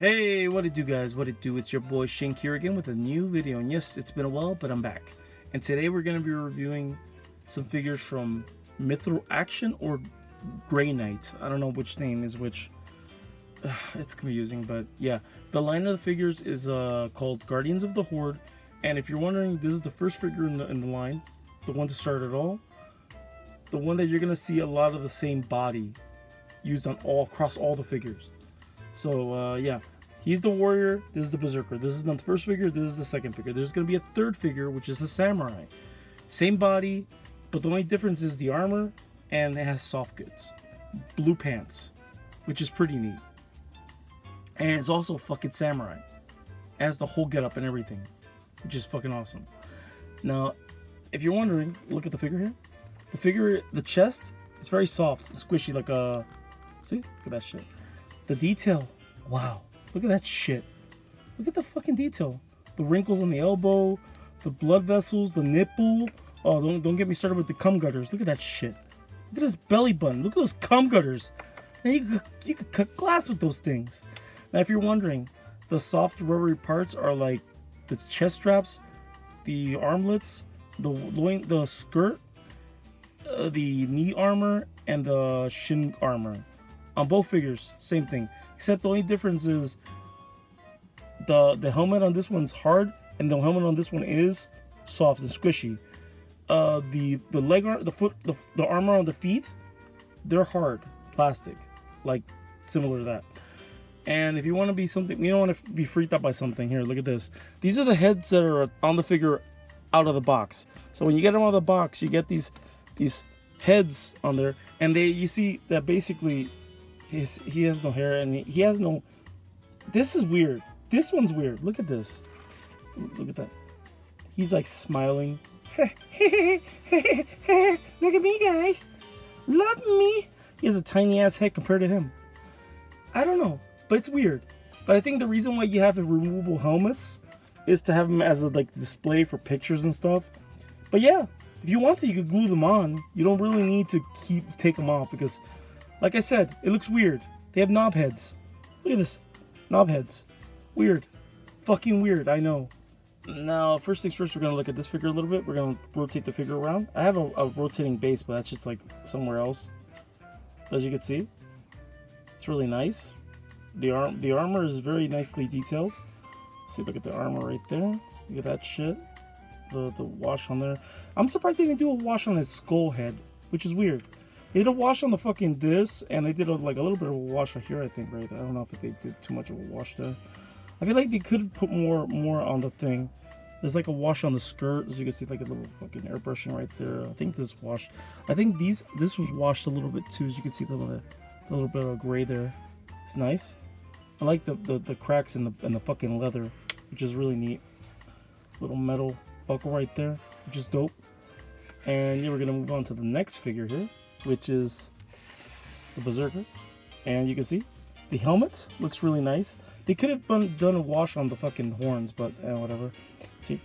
Hey, what it do, guys? What it do? It's your boy Shink here again with a new video. And yes, it's been a while, but I'm back. And today we're going to be reviewing some figures from Mithril Action or Grey Knight. I don't know which name is which. It's confusing, but yeah. The line of the figures is called Guardians of the Horde. And if you're wondering, this is the first figure in the line, the one to start it all. The one that you're going to see a lot of the same body used on across all the figures. So yeah, he's the warrior, this is the berserker. This is not the first figure, this is the second figure. There's going to be a third figure, which is the samurai. Same body, but the only difference is the armor, and it has soft goods. Blue pants, which is pretty neat. And it's also fucking samurai. It has the whole getup and everything, which is fucking awesome. Now, if you're wondering, look at the figure here. The figure, the chest, it's very soft, it's squishy like a... See? Look at that shit. The detail, wow, look at that shit. Look at the fucking detail. The wrinkles on the elbow, the blood vessels, the nipple. Oh, don't get me started with the cum gutters. Look at that shit. Look at his belly button. Look at those cum gutters. Man, you could cut glass with those things. Now, if you're wondering, the soft rubbery parts are like the chest straps, the armlets, the skirt, the knee armor, and the shin armor. On both figures, same thing. Except the only difference is the helmet on this one's hard, and the helmet on this one is soft and squishy. The leg, the armor on the feet, they're hard, plastic, like similar to that. And if you want to be something, you don't want to be freaked out by something. Here, look at this. These are the heads that are on the figure out of the box. So when you get them out of the box, you get these heads on there, and you see that basically. He has no hair, and he has no... This is weird. This one's weird. Look at this. Look at that. He's like smiling. Look at me, guys. Love me. He has a tiny ass head compared to him. I don't know, but it's weird. But I think the reason why you have the removable helmets is to have them as a like display for pictures and stuff. But yeah, if you want to, you could glue them on. You don't really need to take them off because... Like I said, it looks weird. They have knob heads. Look at this. Knob heads. Weird. Fucking weird, I know. Now, first things first, we're going to look at this figure a little bit. We're going to rotate the figure around. I have a rotating base, but that's just like somewhere else. As you can see, it's really nice. The armor is very nicely detailed. See, look at the armor right there. Look at that shit. The wash on there. I'm surprised they didn't do a wash on his skull head, which is weird. They did a wash on the fucking this, and they did like a little bit of a wash here, I think, right? I don't know if they did too much of a wash there. I feel like they could put more on the thing. There's like a wash on the skirt, as you can see, like a little fucking airbrushing right there. I think this washed. I think this was washed a little bit too, as you can see the little bit of gray there. It's nice. I like the cracks in the fucking leather, which is really neat. Little metal buckle right there, which is dope. And yeah, we're gonna move on to the next figure here, which is the berserker. And you can see the helmet looks really nice. They could have done a wash on the fucking horns, but whatever. See,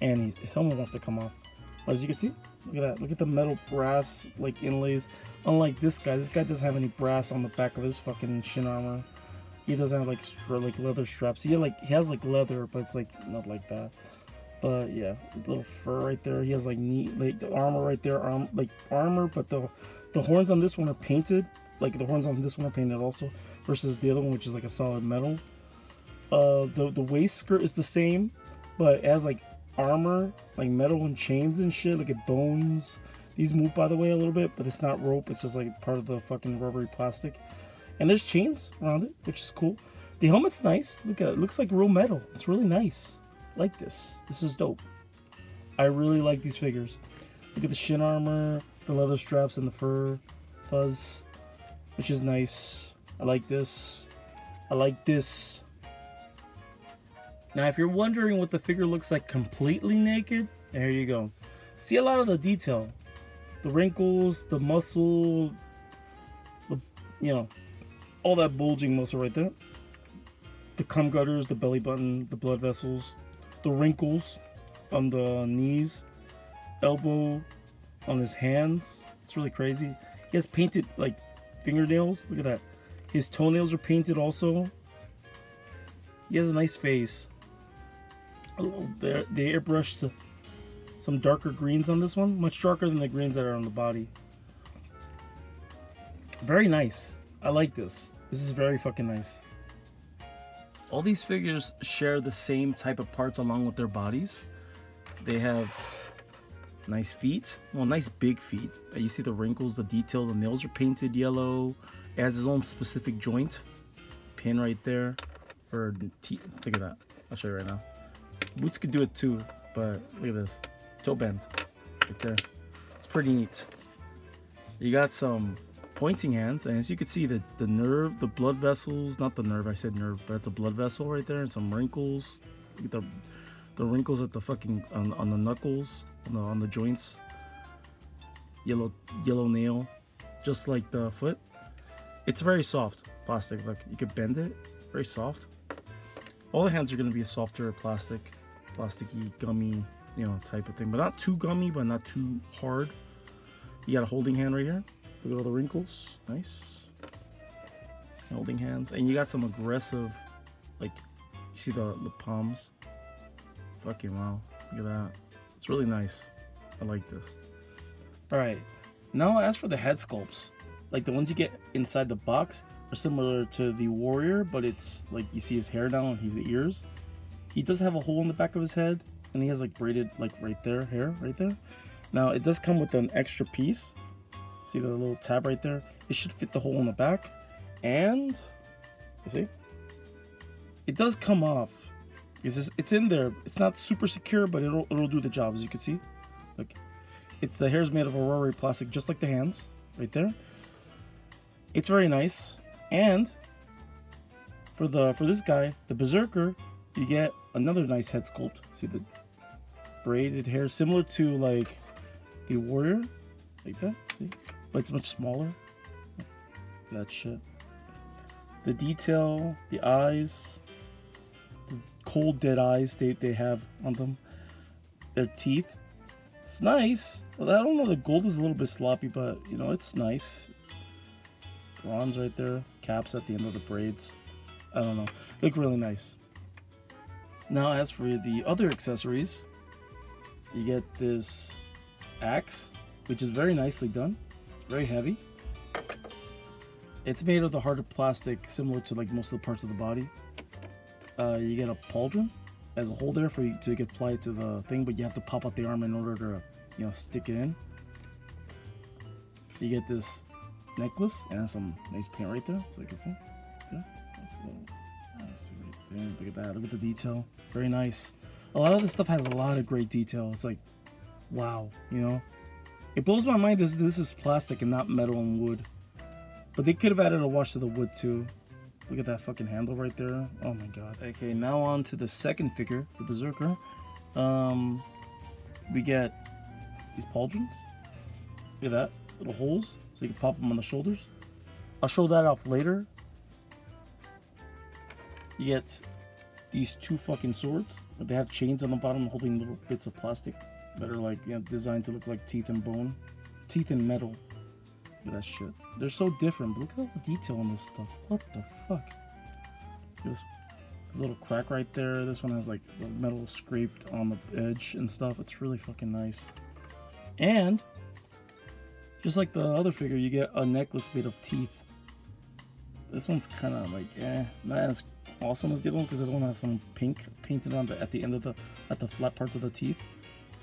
and his helmet wants to come off. As you can see, look at that. Look at the metal brass like inlays. Unlike this guy doesn't have any brass on the back of his fucking shin armor. He doesn't have like leather straps. He has like leather, but it's like not like that. But yeah, little fur right there. He has like neat, like the armor right there, armor, but the horns on this one are painted. Like the horns on this one are painted also, versus the other one, which is like a solid metal. The waist skirt is the same, but it has like armor, like metal and chains and shit. Look at bones. These move, by the way, a little bit, but it's not rope. It's just like part of the fucking rubbery plastic. And there's chains around it, which is cool. The helmet's nice. Look at it. It looks like real metal. It's really nice. Like this is dope. I really like these figures. Look at the shin armor, the leather straps, and the fur fuzz, which is nice. I like this. I like this. Now, if you're wondering what the figure looks like completely naked, there you go. See a lot of the detail, the wrinkles, the muscle, all that bulging muscle right there. The cum gutters, the belly button, the blood vessels. The wrinkles on the knees, elbow, on his hands. It's really crazy. He has painted like fingernails. Look at that. He His toenails are painted also. He has a nice face. They airbrushed some darker greens on this one. Much darker than the greens that are on the body. Very nice. I like this. This is very fucking nice. All these figures share the same type of parts along with their bodies. They have nice feet. Well, nice big feet. You see the wrinkles, the detail. The nails are painted yellow. It has its own specific joint. Pin right there for teeth. Look at that. I'll show you right now. Boots could do it too, but look at this. Toe bend. Right there. It's pretty neat. You got some pointing hands, and as you can see, the nerve, the blood vessels, not the nerve, I said nerve, but it's a blood vessel right there, and some wrinkles. Look at the wrinkles at the fucking on the knuckles, on the joints. Yellow nail, just like the foot. It's very soft plastic. Like, you could bend it. Very soft. All the hands are gonna be a softer plasticky, gummy, you know, type of thing, but not too gummy, but not too hard. You got a holding hand right here. Look at all the wrinkles. Nice. Holding hands. And you got some aggressive, like, you see the palms. Fucking wow. Look at that. It's really nice. I like this. Alright. Now as for the head sculpts, like the ones you get inside the box are similar to the warrior, but it's like you see his hair now and his ears. He does have a hole in the back of his head, and he has like braided, like right there, hair right there. Now it does come with an extra piece. See the little tab right there? It should fit the hole in the back. And, you see? It does come off. It's in there. It's not super secure, but it'll do the job, as you can see. Like, the hair's made of Aurora plastic, just like the hands, right there. It's very nice. And for this guy, the berserker, you get another nice head sculpt. See the braided hair, similar to like the warrior, like that. See? But it's much smaller. That shit. The detail, the eyes, the cold dead eyes they have on them. Their teeth. It's nice. Well, I don't know, the gold is a little bit sloppy, but you know, it's nice. Bronze right there. Caps at the end of the braids. I don't know. Look really nice. Now as for the other accessories, you get this axe, which is very nicely done. Very heavy. It's made of the harder plastic, similar to like most of the parts of the body. You get a pauldron as a hole there for you to get applied to the thing, but you have to pop out the arm in order to, you know, stick it in. You get this necklace and some nice paint right there, so you can see. There. That's a little nice right there. Look at that. Look at the detail. Very nice. A lot of this stuff has a lot of great detail. It's like, wow, you know. It blows my mind this is plastic and not metal and wood. But they could have added a wash to the wood too. Look at that fucking handle right there. Oh my god. Okay, now on to the second figure, the berserker. We get these pauldrons. Look at that. Little holes, so you can pop them on the shoulders. I'll show that off later. You get these two fucking swords. They have chains on the bottom holding little bits of plastic that are like, you know, designed to look like teeth and bone. Teeth and metal. Look at that shit. They're so different, but look at all the detail on this stuff. What the fuck? This little crack right there. This one has like the metal scraped on the edge and stuff. It's really fucking nice. And just like the other figure, you get a necklace made of teeth. This one's kind of like, not as awesome as the other one because the other one has some pink painted on at the end of at the flat parts of the teeth.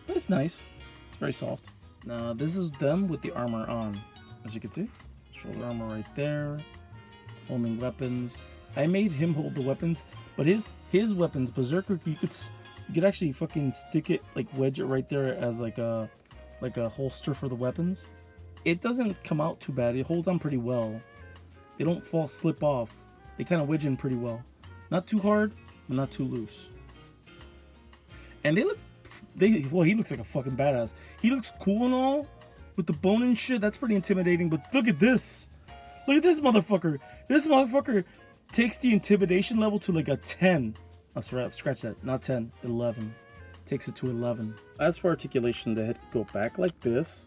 But it's nice. It's very soft. Now this is them with the armor on, as you can see. Shoulder armor right there. Holding weapons. I made him hold the weapons, but his weapons, berserker, you could actually fucking stick it, like wedge it right there as like a holster for the weapons. It doesn't come out too bad. It holds on pretty well. They don't slip off. They kind of wedge in pretty well. Not too hard, but not too loose. And well, he looks like a fucking badass. He looks cool and all, with the bone and shit. That's pretty intimidating, but look at this. Look at this motherfucker. This motherfucker takes the intimidation level to like a 10. I'll scratch that. Not 10, 11. Takes it to 11. As for articulation, the head could go back like this,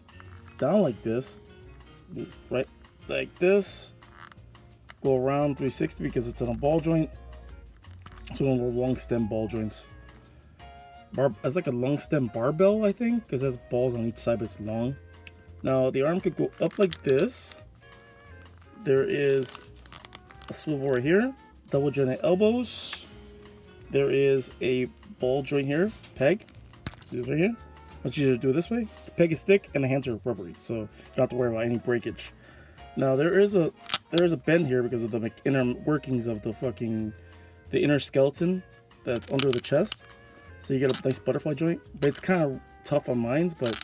down like this, right like this, go around 360 because it's on a ball joint. It's one of the long stem ball joints. It's like a long stem barbell, I think, because it has balls on each side, but it's long. Now the arm could go up like this. There is a swivel right here, double jointed elbows. There is a ball joint here, peg. See this right here? Much easier to do it this way. The peg is thick and the hands are rubbery, so you don't have to worry about any breakage. Now there is a bend here because of the inner workings of the inner skeleton that's under the chest. So you get a nice butterfly joint, but it's kind of tough on mines. But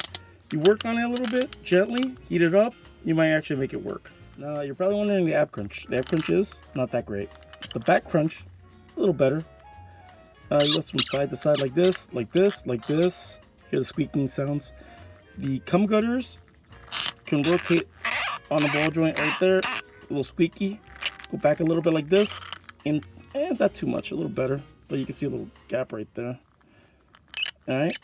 you work on it a little bit gently, heat it up, you might actually make it work. Now you're probably wondering the ab crunch. The ab crunch is not that great. The back crunch, a little better. You go from side to side like this, like this, like this. Hear the squeaking sounds. The cum gutters can rotate on the ball joint right there. A little squeaky. Go back a little bit like this. And not too much, a little better. But you can see a little gap right there. Alright.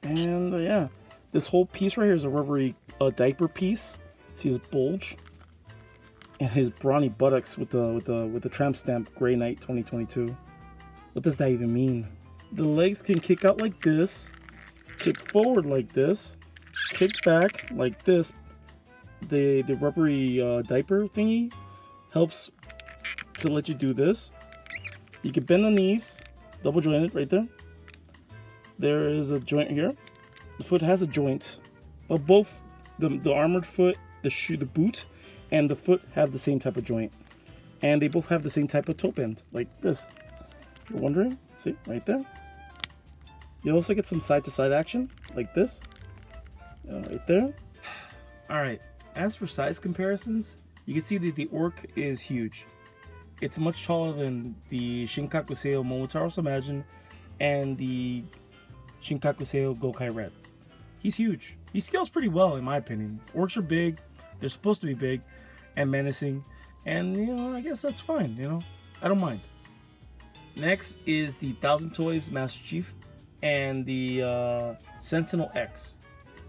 And yeah. This whole piece right here is a rubbery diaper piece. See his bulge? And his brawny buttocks with the tramp stamp Grey Knight 2022. What does that even mean? The legs can kick out like this, kick forward like this, kick back like this. The rubbery diaper thingy helps to let you do this. You can bend the knees, double jointed right there. There is a joint here. The foot has a joint. Well, both the armored foot, the boot, and the foot have the same type of joint. And they both have the same type of toe bend, like this. You're wondering? See, right there. You also get some side-to-side action, like this. Right there. Alright, as for size comparisons, you can see that the orc is huge. It's much taller than the Shinkakuseo Momotaro's Imagine and the Shinkakuseo Gokai Red. He's huge. He scales pretty well, in my opinion. Orcs are big, they're supposed to be big and menacing, and I guess that's fine, I don't mind. Next is the 1000 Toys Master Chief and the Sentinel X.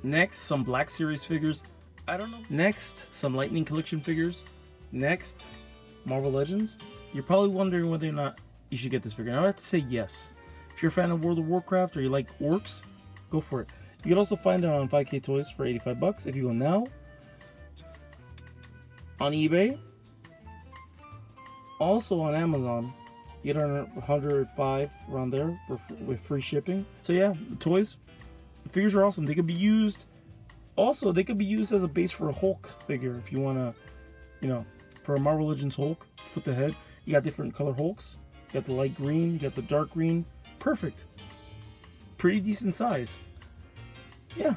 Next, some Black Series figures. I don't know. Next, some Lightning Collection figures. Next, Marvel Legends. You're probably wondering whether or not you should get this figure. And I have to say yes. If you're a fan of World of Warcraft or you like orcs, go for it. You can also find it on 5K Toys for 85 bucks if you go now. On eBay. Also on Amazon. You get on 105 around there with free shipping. So yeah, the toys, the figures are awesome. They could be used. Also, they could be used as a base for a Hulk figure if you want to, for a Marvel Legends Hulk. Put the head. You got different color Hulks. You got the light green. You got the dark green. Perfect. Pretty decent size. Yeah.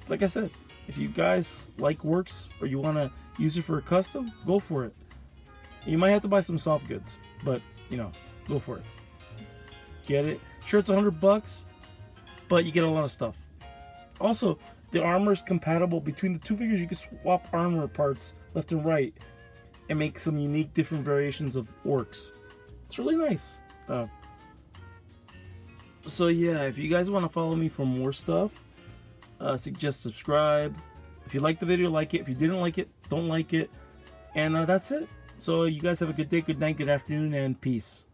Like I said, if you guys like works or you want to use it for a custom, go for it. You might have to buy some soft goods, but go for it. Get it. Sure, it's $100, but you get a lot of stuff. Also, the armor is compatible between the two figures. You can swap armor parts left and right and make some unique, different variations of orcs. It's really nice. So yeah, if you guys want to follow me for more stuff, suggest subscribe. If you liked the video, like it. If you didn't like it, don't like it. And that's it. So you guys have a good day, good night, good afternoon, and peace.